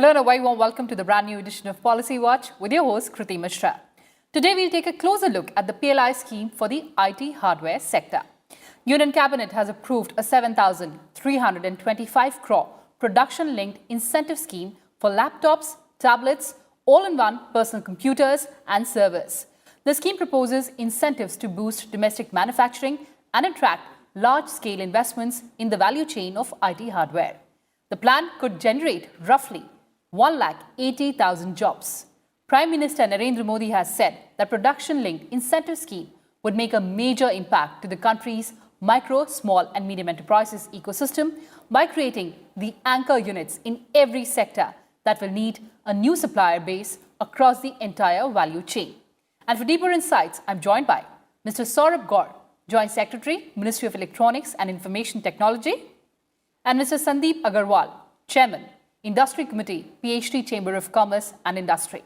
Hello and a very warm welcome to the brand new edition of Policy Watch with your host Kriti Mishra. Today we'll take a closer look at the PLI scheme for the IT hardware sector. Union Cabinet has approved a 7,325 crore production-linked incentive scheme for laptops, tablets, all-in-one personal computers and servers. The scheme proposes incentives to boost domestic manufacturing and attract large-scale investments in the value chain of IT hardware. The plan could generate roughly 1,80,000 jobs. Prime Minister Narendra Modi has said that production-linked incentive scheme would make a major impact to the country's micro, small and medium enterprises ecosystem by creating the anchor units in every sector that will need a new supplier base across the entire value chain. And for deeper insights, I'm joined by Mr. Saurabh Gaur, Joint Secretary, Ministry of Electronics and Information Technology, and Mr. Sandeep Agarwal, Chairman, Industry Committee, PhD Chamber of Commerce and Industry.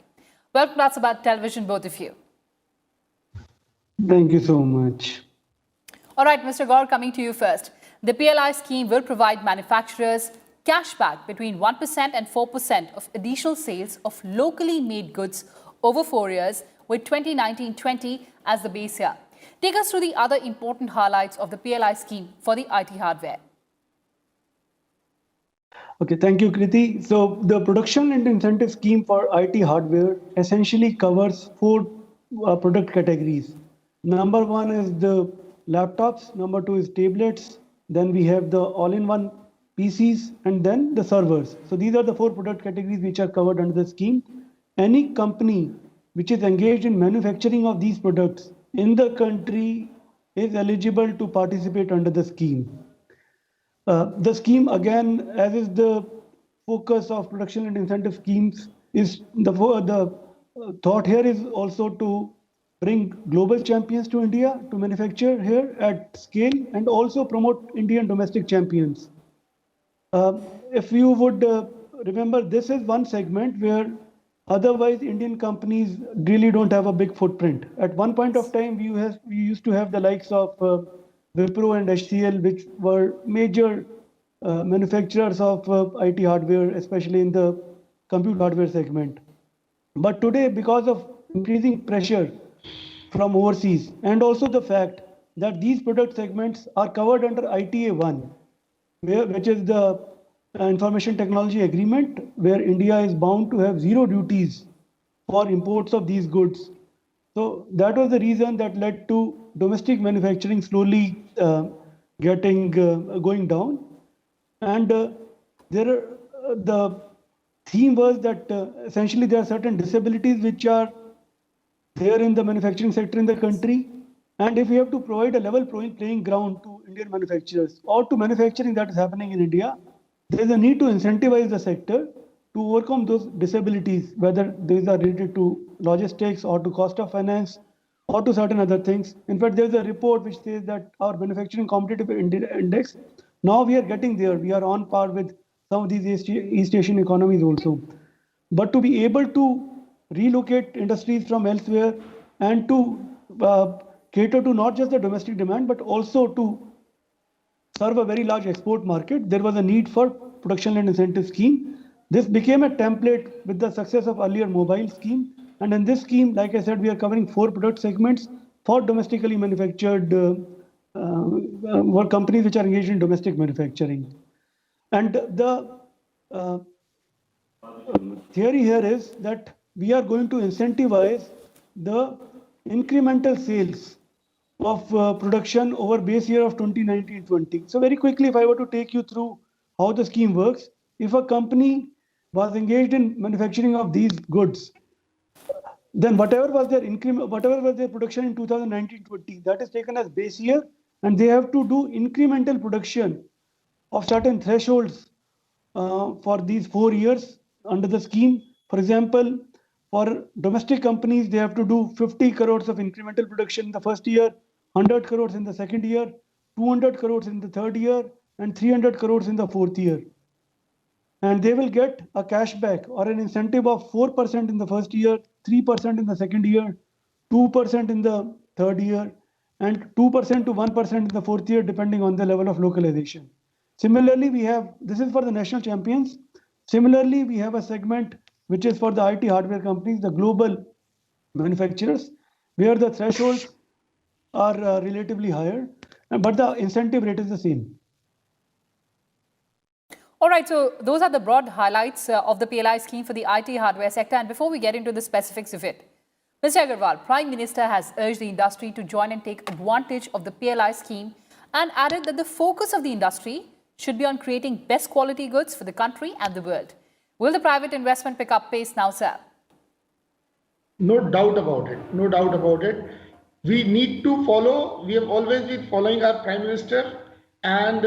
Welcome to Sabah Television, both of you. Thank you so much. All right, Mr. Gaur, coming to you first. The PLI scheme will provide manufacturers cashback between 1% and 4% of additional sales of locally made goods over 4 years, with 2019-20 as the base year. Take us through the other important highlights of the PLI scheme for the IT hardware. Okay, thank you, Kriti. So the production and incentive scheme for IT hardware essentially covers four product categories. Number one is the laptops, number two is tablets, then we have the all-in-one PCs, and then the servers. So these are the four product categories which are covered under the scheme. Any company which is engaged in manufacturing of these products in the country is eligible to participate under the scheme. The scheme, again, as is the focus of production and incentive schemes, is the thought here is also to bring global champions to India to manufacture here at scale and also promote Indian domestic champions. If you would remember, this is one segment where otherwise Indian companies really don't have a big footprint. At one point of time, we used to have the likes of Wipro and HCL, which were major manufacturers of IT hardware, especially in the compute hardware segment. But today, because of increasing pressure from overseas and also the fact that these product segments are covered under ITA-1, which is the Information Technology Agreement, where India is bound to have zero duties for imports of these goods. So that was the reason that led to domestic manufacturing slowly going down. And the theme was that essentially there are certain disabilities which are there in the manufacturing sector in the country. And if we have to provide a level playing ground to Indian manufacturers or to manufacturing that is happening in India, there is a need to incentivize the sector to overcome those disabilities, whether these are related to logistics or to cost of finance or to certain other things. In fact, there's a report which says that our manufacturing competitive index, now we are getting there. We are on par with some of these East Asian economies also. But to be able to relocate industries from elsewhere and to cater to not just the domestic demand, but also to serve a very large export market, there was a need for production and incentive scheme. This became a template with the success of earlier mobile scheme. And in this scheme, like I said, we are covering four product segments for domestically manufactured companies which are engaged in domestic manufacturing. And the theory here is that we are going to incentivize the incremental sales of production over base year of 2019-20. So very quickly, if I were to take you through how the scheme works, if a company was engaged in manufacturing of these goods, then whatever was their production in 2019-20, that is taken as base year, and they have to do incremental production of certain thresholds for these 4 years under the scheme. For example, for domestic companies, they have to do 50 crores of incremental production in the first year, 100 crores in the second year, 200 crores in the third year, and 300 crores in the fourth year. And they will get a cashback or an incentive of 4% in the first year, 3% in the second year, 2% in the third year, and 2% to 1% in the fourth year, depending on the level of localization. Similarly, this is for the national champions. Similarly, we have a segment which is for the IT hardware companies, the global manufacturers, where the thresholds are relatively higher, but the incentive rate is the same. All right, so those are the broad highlights of the PLI scheme for the IT hardware sector. And before we get into the specifics of it, Mr. Agarwal, Prime Minister has urged the industry to join and take advantage of the PLI scheme and added that the focus of the industry should be on creating best quality goods for the country and the world. Will the private investment pick up pace now, sir? No doubt about it. No doubt about it. We need to follow. We have always been following our Prime Minister, and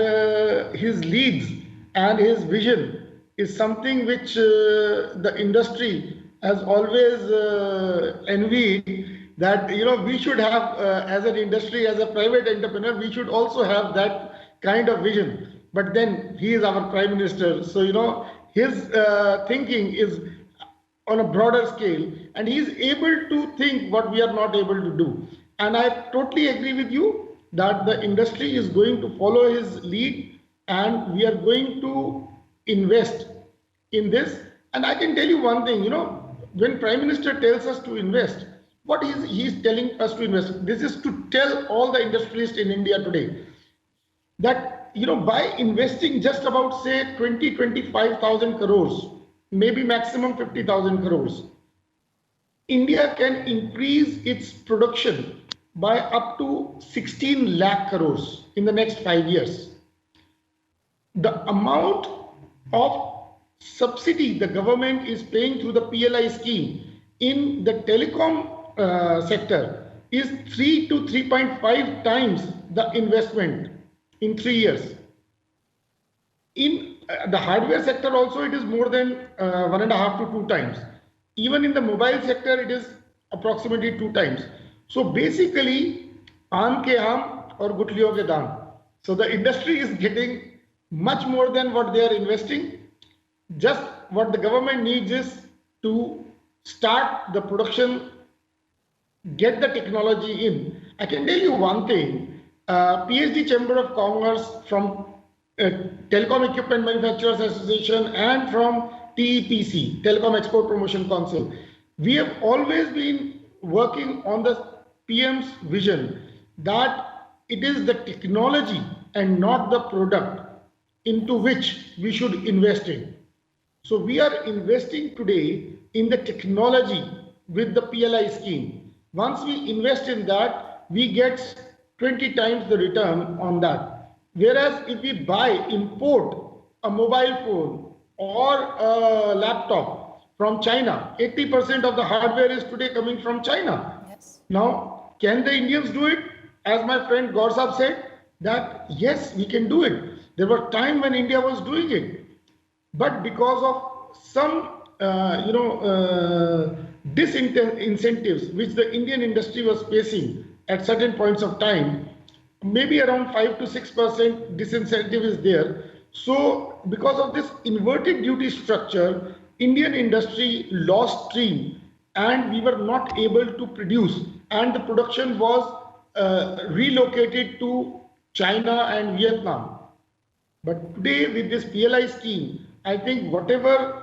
his leads and his vision is something which the industry has always envied. That we should have as an industry, as a private entrepreneur, we should also have that kind of vision. But then he is our Prime Minister, so his thinking is on a broader scale, and he is able to think what we are not able to do. And I totally agree with you that the industry is going to follow his lead, and we are going to invest in this. And I can tell you one thing, when Prime Minister tells us to invest, what he's telling us to invest? This is to tell all the industrialists in India today that by investing just about say 25,000 crores, maybe maximum 50,000 crores, India can increase its production by up to 16 lakh crores in the next 5 years. The amount of subsidy the government is paying through the PLI scheme in the telecom sector is 3 to 3.5 times the investment in 3 years. In the hardware sector also, it is more than 1.5 to 2 times. Even in the mobile sector, it is approximately 2 times. So basically, aam ke aam aur gutliyon ke daam. So the industry is getting much more than what they are investing. Just what the government needs is to start the production, get the technology in. I can tell you one thing, PSD Chamber of Commerce from Telecom Equipment Manufacturers Association and from TEPC, Telecom Export Promotion Council, we have always been working on the PM's vision that it is the technology and not the product into which we should invest in. So we are investing today in the technology with the PLI scheme. Once we invest in that, we get 20 times the return on that. Whereas if we import a mobile phone or a laptop from China, 80% of the hardware is today coming from China. Yes. Now, can the Indians do it? As my friend Gorsab said, that yes, we can do it. There were times when India was doing it. But because of some, disincentives which the Indian industry was facing at certain points of time, maybe around 5 to 6% disincentive is there. So because of this inverted duty structure, Indian industry lost stream and we were not able to produce, and the production was relocated to China and Vietnam. But today with this PLI scheme, I think whatever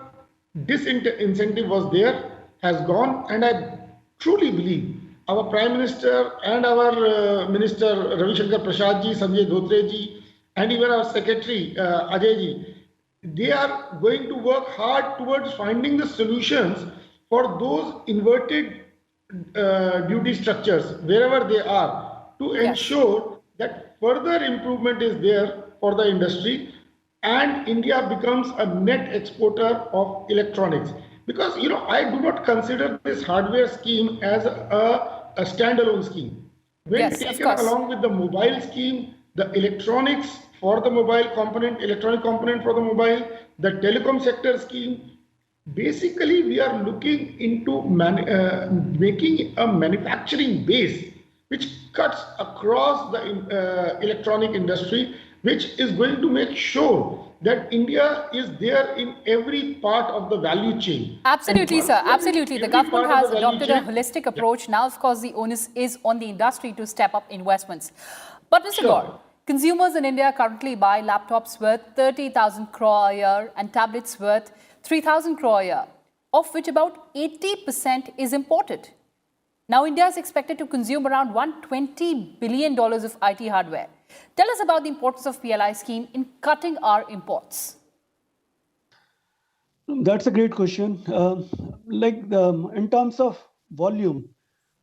disincentive was there has gone, and I truly believe our Prime Minister and our Minister Ravi Shankar Prasad ji, Sanjay Dhotre ji, and even our Secretary Ajay ji, they are going to work hard towards finding the solutions for those inverted duty structures wherever they are, to ensure that further improvement is there for the industry and India becomes a net exporter of electronics. Because I do not consider this hardware scheme as a standalone scheme. When taken along with the mobile scheme, the electronics for the mobile component, electronic component for the mobile, the telecom sector scheme, basically we are looking into making a manufacturing base which cuts across the electronic industry, which is going to make sure that India is there in every part of the value chain. Absolutely, sir. Absolutely. The government has adopted a holistic approach. Now, of course, the onus is on the industry to step up investments. But Mr. Gaur, consumers in India currently buy laptops worth 30,000 crore a year and tablets worth 3,000 crore a year, of which about 80% is imported. Now, India is expected to consume around $120 billion of IT hardware. Tell us about the importance of PLI scheme in cutting our imports. That's a great question. In terms of volume,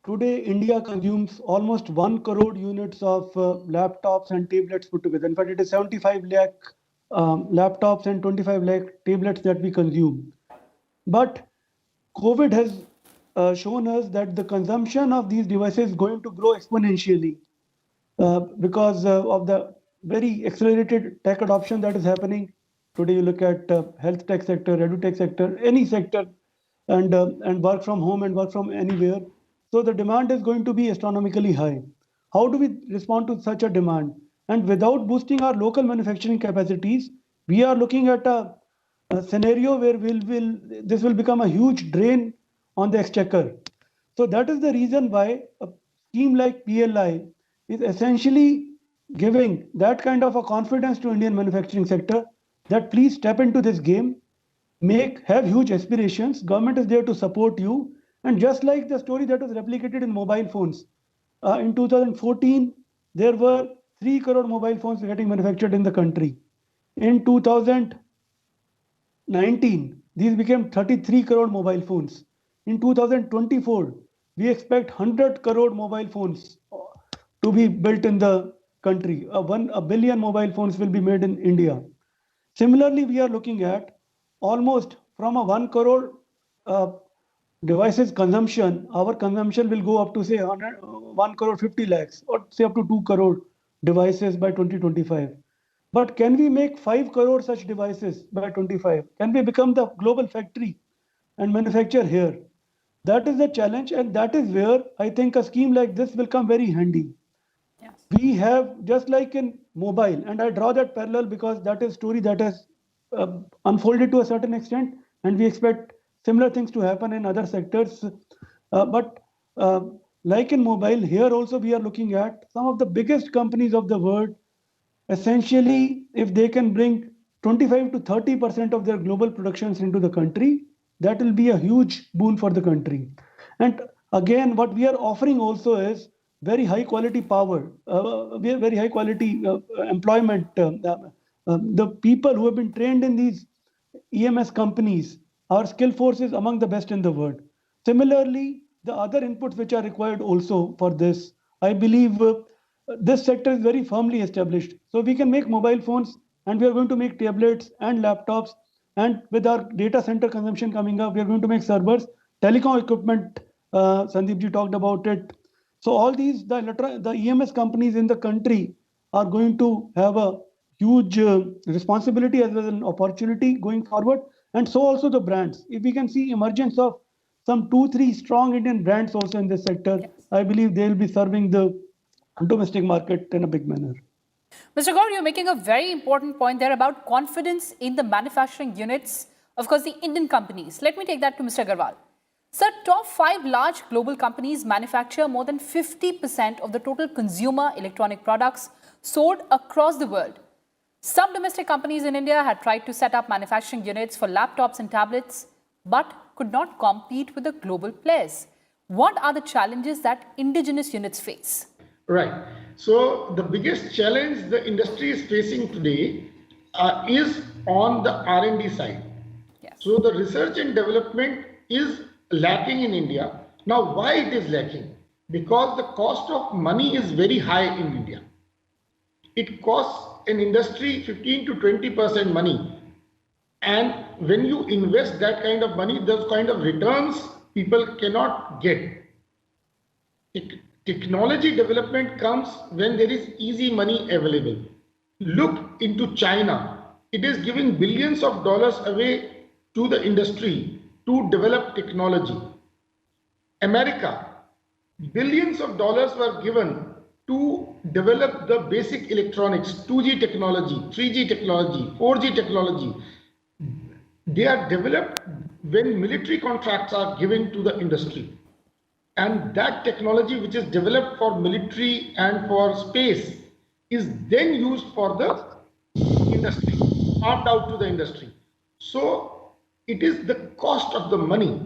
today India consumes almost 1 crore units of laptops and tablets put together. In fact, it is 75 lakh laptops and 25 lakh tablets that we consume. But COVID has shown us that the consumption of these devices is going to grow exponentially because of the very accelerated tech adoption that is happening. Today, you look at health tech sector, edu-tech sector, any sector, and work from home and work from anywhere. So the demand is going to be astronomically high. How do we respond to such a demand? And without boosting our local manufacturing capacities, we are looking at a scenario where this will become a huge drain on the exchequer. So that is the reason why a scheme like PLI is essentially giving that kind of a confidence to Indian manufacturing sector that please step into this game, have huge aspirations. Government is there to support you. And just like the story that was replicated in mobile phones, in 2014, there were 3 crore mobile phones getting manufactured in the country. In 2019, these became 33 crore mobile phones. In 2024, we expect 100 crore mobile phones to be built in the country. A billion mobile phones will be made in India. Similarly, we are looking at almost from a 1 crore devices consumption, our consumption will go up to say 1 crore 50 lakhs or say up to 2 crore devices by 2025. But can we make 5 crore such devices by 25? Can we become the global factory and manufacture here? That is the challenge, and that is where I think a scheme like this will come very handy. Yes. We have, just like in mobile, and I draw that parallel because that is a story that has unfolded to a certain extent, and we expect similar things to happen in other sectors. Like in mobile, here also we are looking at some of the biggest companies of the world. Essentially, if they can bring 25 to 30% of their global productions into the country, that will be a huge boon for the country. And again, what we are offering also is very high quality power, very high quality employment. The people who have been trained in these EMS companies, our skill force is among the best in the world. Similarly, the other inputs which are required also for this, I believe this sector is very firmly established. So we can make mobile phones, and we are going to make tablets and laptops. And with our data center consumption coming up, we are going to make servers, telecom equipment. Sandeep ji talked about it. So all these, the EMS companies in the country are going to have a huge responsibility as well as an opportunity going forward. And so also the brands. If we can see emergence of some 2-3 strong Indian brands also in this sector, yes, I believe they will be serving the domestic market in a big manner. Mr. Gaur, you're making a very important point there about confidence in the manufacturing units, of course, the Indian companies. Let me take that to Mr. Agarwal. Sir, top 5 large global companies manufacture more than 50% of the total consumer electronic products sold across the world. Some domestic companies in India had tried to set up manufacturing units for laptops and tablets, but could not compete with the global players. What are the challenges that indigenous units face? Right. So the biggest challenge the industry is facing today is on the R&D side. Yes. So the research and development is lacking in India. Now, why it is lacking? Because the cost of money is very high in India. It costs an industry 15 to 20% money. And when you invest that kind of money, those kind of returns people cannot get. Technology development comes when there is easy money available. Look into China. It is giving billions of dollars away to the industry to develop technology. America, billions of dollars were given to develop the basic electronics, 2G technology, 3G technology, 4G technology. They are developed when military contracts are given to the industry. And that technology which is developed for military and for space is then used for the industry, farmed out to the industry. So it is the cost of the money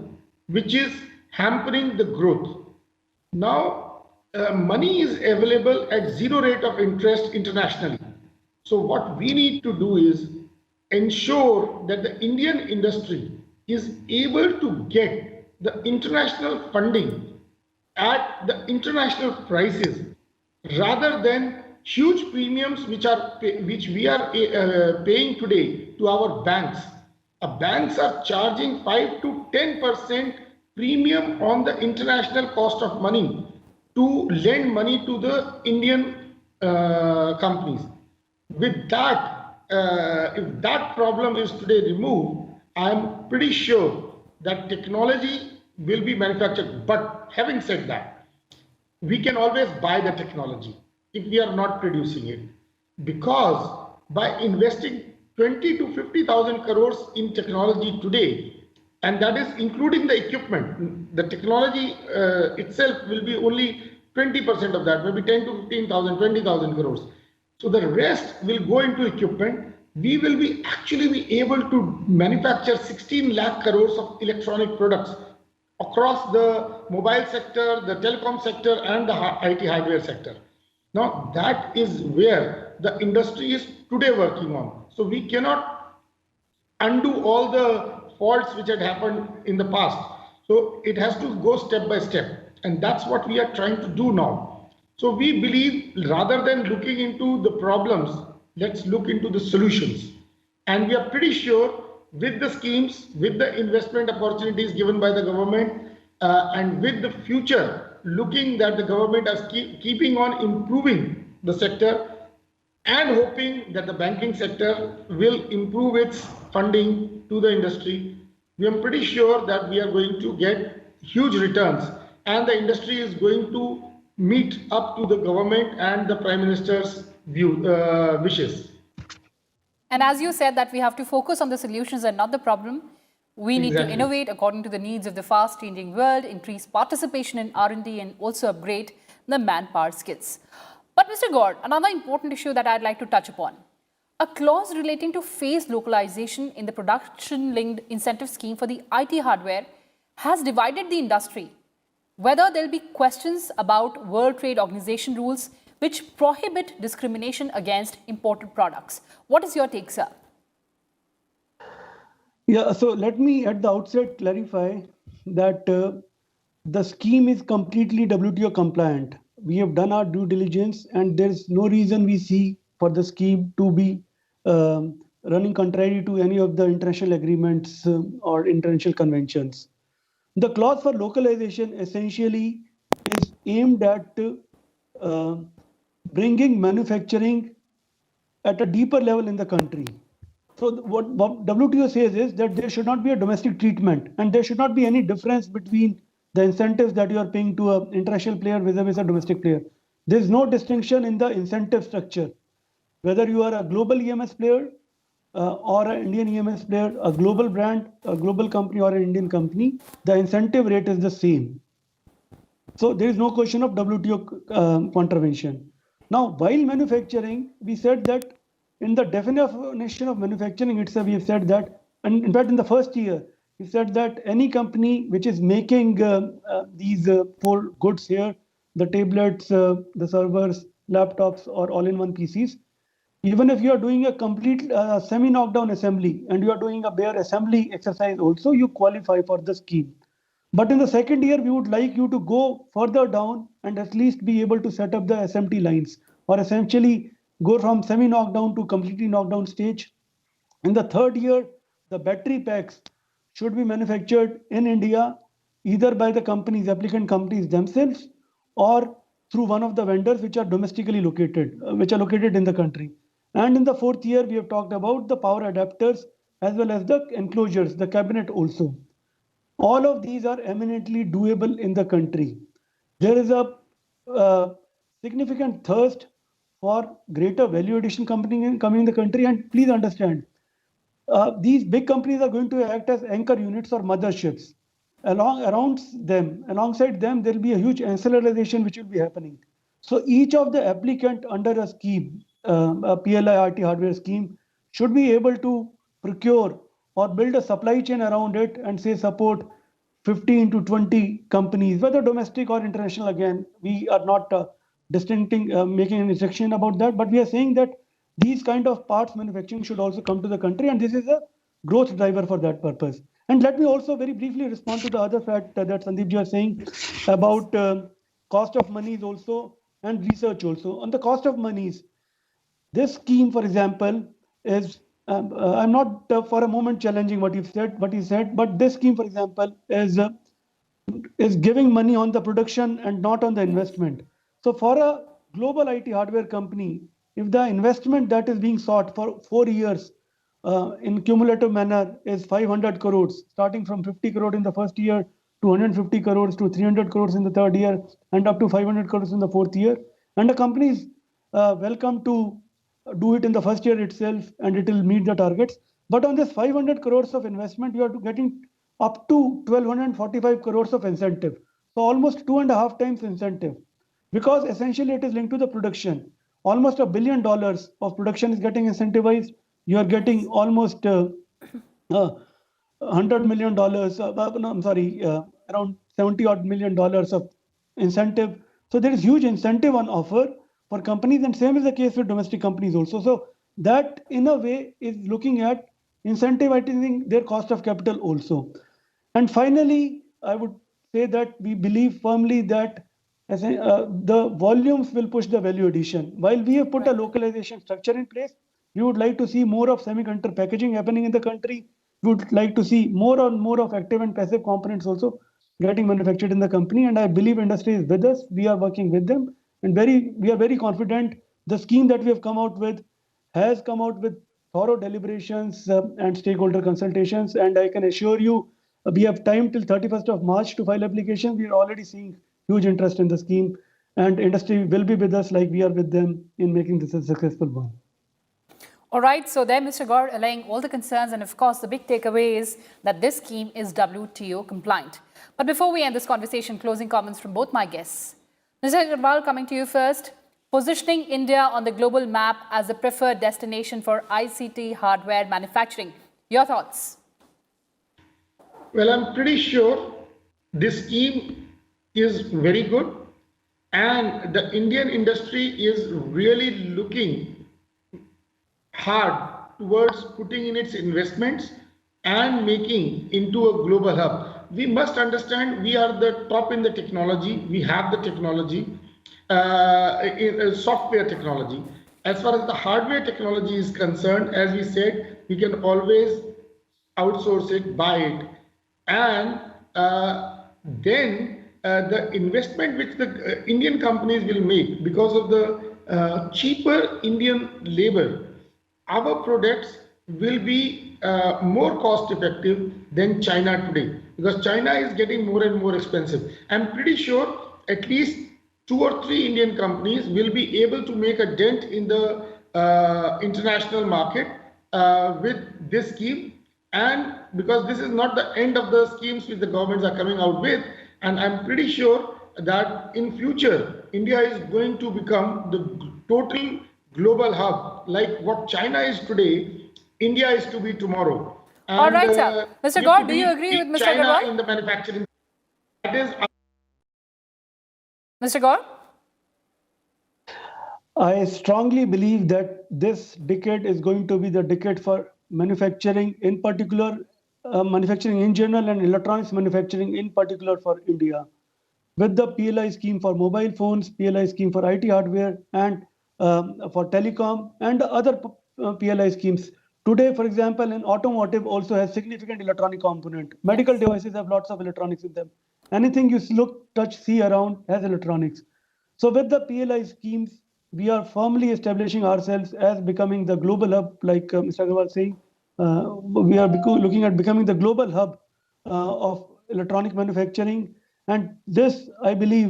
which is hampering the growth. Now, money is available at zero rate of interest internationally. So what we need to do is ensure that the Indian industry is able to get the international funding at the international prices rather than huge premiums which we are paying today to our banks. Banks are charging 5 to 10% premium on the international cost of money to lend money to the Indian companies. With that, if that problem is today removed, I'm pretty sure that technology will be manufactured. But having said that, we can always buy the technology if we are not producing it, because by investing 20 to 50,000 crores in technology today, and that is including the equipment, the technology itself will be only 20% of that, maybe 10 to 15,000, 20,000 crores. So the rest will go into equipment. We will be actually be able to manufacture 16 lakh crores of electronic products across the mobile sector, the telecom sector, and the IT hardware sector. Now, that is where the industry is today working on. So we cannot undo all the faults which had happened in the past. So it has to go step by step. And that's what we are trying to do now. So we believe rather than looking into the problems, let's look into the solutions. And we are pretty sure with the schemes, with the investment opportunities given by the government, and with the future looking that the government is keeping on improving the sector and hoping that the banking sector will improve its funding to the industry, we are pretty sure that we are going to get huge returns and the industry is going to meet up to the government and the Prime Minister's wishes. And as you said that we have to focus on the solutions and not the problem, we need to innovate according to the needs of the fast-changing world, increase participation in R&D, and also upgrade the manpower skills. But Mr. Gaur, another important issue that I'd like to touch upon. A clause relating to phased localization in the production-linked incentive scheme for the IT hardware has divided the industry. Whether there'll be questions about World Trade Organization rules which prohibit discrimination against imported products. What is your take, sir? Yeah, so let me at the outset clarify that the scheme is completely WTO compliant. We have done our due diligence and there's no reason we see for the scheme to be running contrary to any of the international agreements or international conventions. The clause for localization essentially is aimed at bringing manufacturing at a deeper level in the country. So what WTO says is that there should not be a domestic treatment and there should not be any difference between the incentives that you are paying to an international player vis-a-vis a domestic player. There is no distinction in the incentive structure. Whether you are a global EMS player or an Indian EMS player, a global brand, a global company or an Indian company, the incentive rate is the same. So there is no question of WTO contravention. Now, while manufacturing, we said that in the definition of manufacturing itself, we have said that, and in fact, in the first year, we said that any company which is making these four goods here, the tablets, the servers, laptops, or all-in-one PCs, even if you are doing a complete semi-knockdown assembly and you are doing a bare assembly exercise also, you qualify for the scheme. But in the second year, we would like you to go further down and at least be able to set up the SMT lines or essentially go from semi-knockdown to completely knockdown stage. In the third year, the battery packs should be manufactured in India, either by the companies, applicant companies themselves, or through one of the vendors which are domestically located, which are located in the country. And in the fourth year, we have talked about the power adapters as well as the enclosures, the cabinet also. All of these are eminently doable in the country. There is a significant thirst for greater value addition coming in the country. And please understand, these big companies are going to act as anchor units or motherships. Alongside them, there will be a huge ancillarization which will be happening. So each of the applicant under a scheme, a PLI RT hardware scheme, should be able to procure or build a supply chain around it and say support 15 to 20 companies, whether domestic or international. Again, we are not making an instruction about that, but we are saying that these kind of parts manufacturing should also come to the country, and this is a growth driver for that purpose. And let me also very briefly respond to the other fact that Sandeep ji was saying about cost of monies also and research also. On the cost of monies, this scheme, for example, is I'm not for a moment challenging what he said, but this scheme, for example, is giving money on the production and not on the investment. So for a global IT hardware company, if the investment that is being sought for 4 years in cumulative manner is 500 crores, starting from 50 crore in the first year to 150 crores to 300 crores in the third year and up to 500 crores in the fourth year, and the company is welcome to do it in the first year itself and it will meet the targets. But on this 500 crores of investment, you are getting up to 1245 crores of incentive. So almost 2.5 times incentive, because essentially it is linked to the production. Almost $1 billion of production is getting incentivized. You are getting almost $100 million, no, I'm sorry, around $70 odd million of incentive. So there is huge incentive on offer for companies, and same is the case with domestic companies also. So that in a way is looking at incentivizing their cost of capital also. And finally, I would say that we believe firmly that the volumes will push the value addition. While we have put a localization structure in place, we would like to see more of semiconductor packaging happening in the country. We would like to see more and more of active and passive components also getting manufactured in the company. And I believe industry is with us. We are working with them, and we are very confident. The scheme that we have come out with has come out with thorough deliberations and stakeholder consultations. And I can assure you, we have time till 31st of March to file applications. We are already seeing huge interest in the scheme, and industry will be with us like we are with them in making this a successful one. All right, so there, Mr. Gaur allaying all the concerns, and of course, the big takeaway is that this scheme is WTO compliant. But before we end this conversation, closing comments from both my guests. Mr. Agarwal, coming to you first. Positioning India on the global map as the preferred destination for ICT hardware manufacturing. Your thoughts? Well, I'm pretty sure this scheme is very good, and the Indian industry is really looking hard towards putting in its investments and making into a global hub. We must understand we are the top in the technology. We have the technology, software technology. As far as the hardware technology is concerned, as we said, we can always outsource it, buy it. And then the investment which the Indian companies will make because of the cheaper Indian labor, our products will be more cost effective than China today, because China is getting more and more expensive. I'm pretty sure at least 2 or 3 Indian companies will be able to make a dent in the international market with this scheme. And because this is not the end of the schemes which the governments are coming out with, and I'm pretty sure that in future, India is going to become the total global hub, like what China is today, India is to be tomorrow. And, all right, sir. Mr. Gaur, do you agree with Mr. China Agarwal? In the manufacturing, that is. Mr. Gaur? I strongly believe that this decade is going to be the decade for manufacturing, in particular, manufacturing in general, and electronics manufacturing in particular for India. With the PLI scheme for mobile phones, PLI scheme for IT hardware, and for telecom, and other PLI schemes. Today, for example, in automotive also has significant electronic component. Medical devices have lots of electronics in them. Anything you look, touch, see around has electronics. So with the PLI schemes, we are firmly establishing ourselves as becoming the global hub, like Mr. Agarwal was saying. We are looking at becoming the global hub of electronic manufacturing. And this, I believe,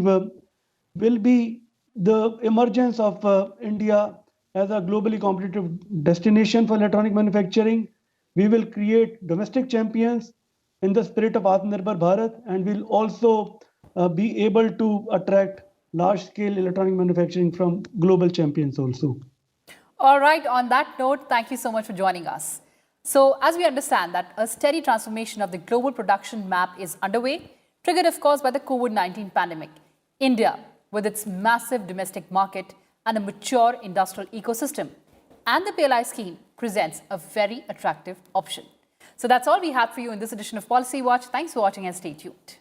will be the emergence of India as a globally competitive destination for electronic manufacturing. We will create domestic champions in the spirit of Atmanirbhar Bharat, and will also be able to attract large-scale electronic manufacturing from global champions also. All right, on that note, thank you so much for joining us. So, as we understand that a steady transformation of the global production map is underway, triggered, of course, by the COVID-19 pandemic. India, with its massive domestic market and a mature industrial ecosystem, and the PLI scheme presents a very attractive option. So that's all we have for you in this edition of Policy Watch. Thanks for watching and stay tuned.